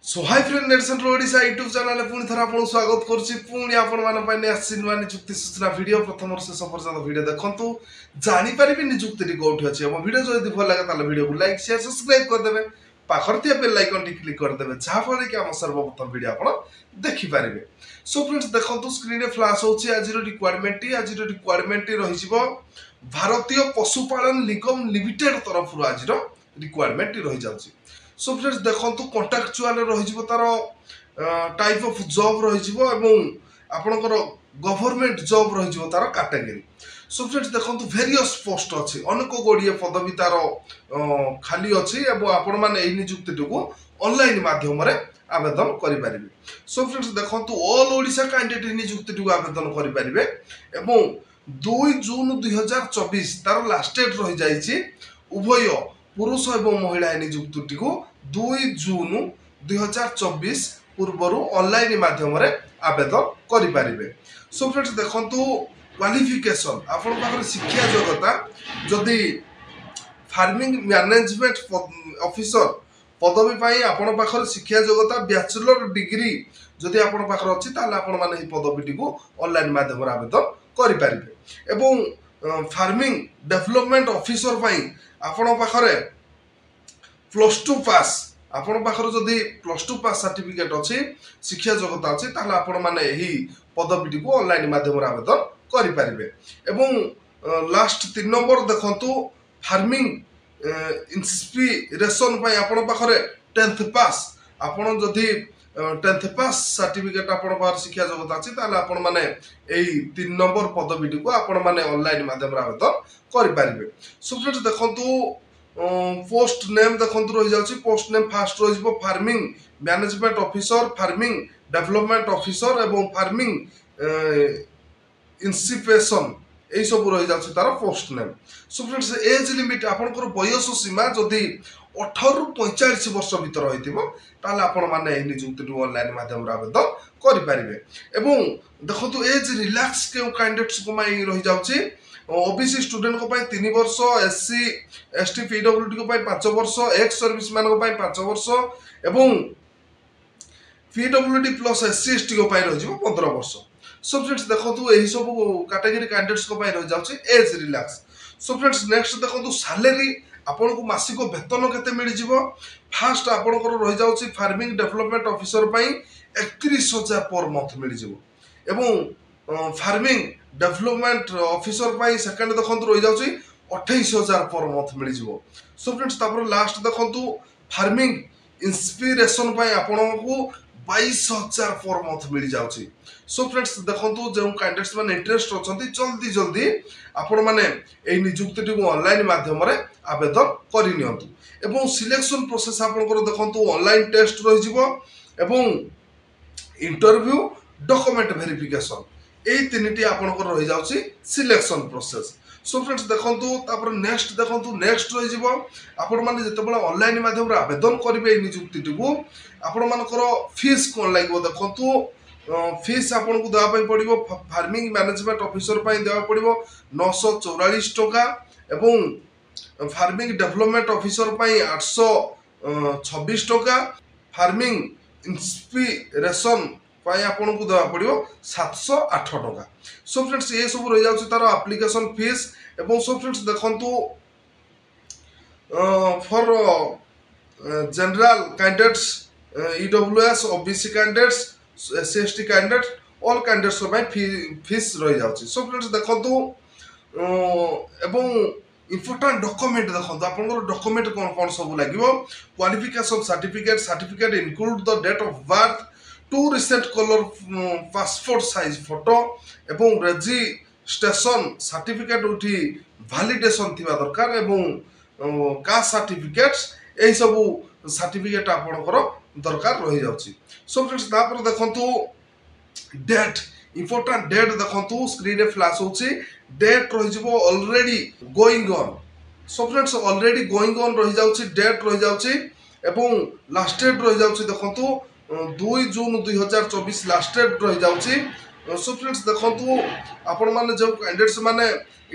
सो hi friend net centre Odisha YouTube channel पुणी थर आपको स्वागत करुच्ची पुणी आपण नुआ निजुक्ति सूचना वीडियो प्रथम शेष पर्यटन वीडियो देखु जापर निजुक्ति कौटी अच्छी और वीडियो जो भल लगे तो वीडियो को लाइक शेयर सब्सक्राइब करदे पाखर बेल आइकन टी क्लिक करदे जहाँफल कि आम सर्वप्रथम वीडियो आप देखिपारे। सो फ्रेंड्स देखो स्क्रीन में फ्लाश होची आज रिक्वायरमेंट रही भारतीय पशुपालन निगम लिमिटेड तरफ आज रिक्वायरमेंट रही जाउची। सो फ्रेंड्स देखो कंट्राक्चुअल रही तार टाइप ऑफ जॉब रही आपणकर गवर्नमेंट जॉब रही तार कैटेगरी। सो फ्रेंड्स देखो वेरियस पोस्ट अच्छी अनेक गुड़िए पदवी तार खाली अच्छी आपण मैंने निजुक्ति को ऑनलाइन माध्यम आवेदन करें। सो फ्रेंड्स देखो ऑल ओडिशा कैंडिडेट निजुक्ति को आवेदन करें। 2 जून 2024 तार लास्ट डेट रही जाइए उभय पुरुष एवं महिला निजुक्ति को 2 जून 2024 पूर्वर ऑनलाइन माध्यम आवेदन करें। सो फ्रेंड्स देखो क्वालिफिकेशन आपण शिक्षा योग्यता जदि फार्मिंग मैनेजमेंट ऑफिसर पदवी पाई आपण पाखर शिक्षा योग्यता बैचलर डिग्री जदि आपण पाखर अछि ताले आपण माने पदवीटी को ऑनलाइन माध्यम आवेदन करें। एवं फार्मिंग डेवलपमेंट ऑफिसर पाई आपण पाखरे +2 पास आपण पाखर जदि +2 पास सर्टिफिकेट अच्छी शिक्षा योग्यता अच्छी ताले आपण माने एही पदवीटी को ऑनलाइन माध्यम आवेदन करें। लास्ट 3 नंबर देखंतु फार्मिंग इंस्पिरेशन पाई आपण पाखरे 10th पास आपण जदि 10th पास सर्टिफिकेट आपण पाखर शिक्षा योग्यता अच्छी ताले आपण माने एही 3 नंबर पदवीटी को आपण माने ऑनलाइन माध्यम आवेदन करें। सो फ्रेंड्स देखंतु पोस्ट नेम देखंतु रही जाउची पोस्ट नेम फास्ट रही farming management officer farming development officer एवं फार्मिंग इंस्पिरेशन यही सब रही जाउची तार post name. So friends age limit आपनकर बयस सीमा जदि 18 रु 45 वर्ष भीतर होइतिबो ताले आपण माने एही निजुक्ति ऑनलाइन माध्यम आवेदन करि परिबे। एवं देखंतु एज रिलैक्स के कैंडिडेट्स को माई रही जाउची ओबीसी स्टूडेंट को 3 वर्ष एससी एसटी पीडब्ल्यूडी को 5 वर्ष एक्स सर्विस मैन को 5 वर्ष एवं पीडब्ल्यूडी प्लस एससी एसटी को रही 15 वर्ष। सो फ्रेंड्स देखो यही सब कैटेगरी कैंडिडेट्स को रही जाउची age relax. So friends next देखो सैलरी आपन को मासिक वेतन केते मिल जिवो फास्ट आपन को रही जाउची farming development officer 31,000 per month मिल जिवो एवं फार्मिंग डेवलपमेंट ऑफिसर सेकंड देखो रही जाउची 28,000 पर मंथ मिल जिवो। सो फ्रेंड्स तापर लास्ट देखो फार्मिंग इंस्पिरेशन आपन को 22,000 पर मंथ मिल जाउची। सो फ्रेंड्स देखो जो कैंडिडेट्स मैंने इंटरेस्ट अच्छा जल्दी आपण मैंने यही निजुक्ति को ऑनलाइन माध्यम आवेदन करनी। सिलेक्शन प्रोसेस आपंकर देखो ऑनलाइन टेस्ट रही इंटरव्यू डॉक्यूमेंट वेरिफिकेशन यही 3टी आपंकर रही जाउची सिलेक्शन प्रोसेस। सो फ्रेंड्स देखो नेक्स्ट देखो नेक्स्ट रही आपण मैंने जिते ऑनलाइन माध्यम आवेदन करेंगे निजुक्ति को आपण मानकर फीस कौन लगे देखो फीस आपन को देवा पड़ो फार्मिंग मैनेजमेंट ऑफिसर देवा पड़ो 944 टका एवं फार्मिंग डेवलपमेंट ऑफिसर 826 टका फार्मिंग इंस्पिरेशन आपन को देवा पड़ो 708 टका। सो फ्रेंड्स ये सब रही जाउची तार एप्लिकेशन फीस। एवं सो फ्रेंड्स देखंतु for general candidates EWS OBC candidates SC candidate all candidates fees रही जाउची। सो फ्रेंड्स देखंतु एवं इंपोर्टेंट डॉक्यूमेंट देखंतु आपनकर डॉक्यूमेंट कोन कोन सब लागिवो qualification certificate include the date of birth 2 recent colour passport size photo एवं रजिस्ट्रेशन सर्टिफिकेट उठी वैलिडेशन थिबा दरकार एवं कास्ट सर्टिफिकेट्स एही सब सर्टिफिकेट आपनकर दरकार रही जाउची। सो फ्रेंड्स तापर देखंतु डेट इंपोर्टेंट डेट देखंतु स्क्रीन रे फ्लैश होची डेट रही जिवो already going on. So friends already going on रही जाउची डेट रही जाउची एवं लास्ट डेट रही जाउची देखंतु 2 जून 2024 लास्ट डेट रही जाउची। सो फ्रेंड्स देखंतु आपण माने जो कैंडिडेट्स माने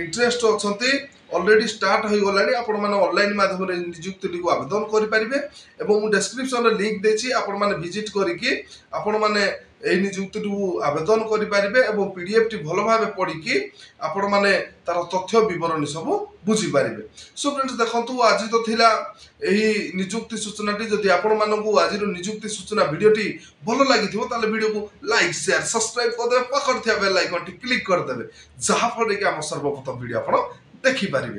इंटरेस्ट अछंती ऑलरेडी स्टार्ट हो गलानी आपण माने ऑनलाइन माध्यम रे नियुक्ति को आवेदन करि परिबे एवं मु डिस्क्रिप्शन रे लिंक देछि आपण माने विजिट करिकि आपण माने एई नियुक्ति को आवेदन करि परिबे एवं पीडीएफ टी भलो भाबे पढी कि आपण माने तार तथ्य विवरणी सब बुझी परिबे। सो फ्रेंड्स देखंतु आज तो थिला एही नियुक्ति सूचना टी जदि आपण मानकु आज रो नियुक्ति सूचना वीडियो टी भलो लागिथिबो ताले वीडियो को लाइक शेयर सब्सक्राइब कर देबे पाखर थिया बेल आइकन टी क्लिक कर देबे जहा फले कि हम सर्वप्रथम वीडियो आपण देखि परिबे।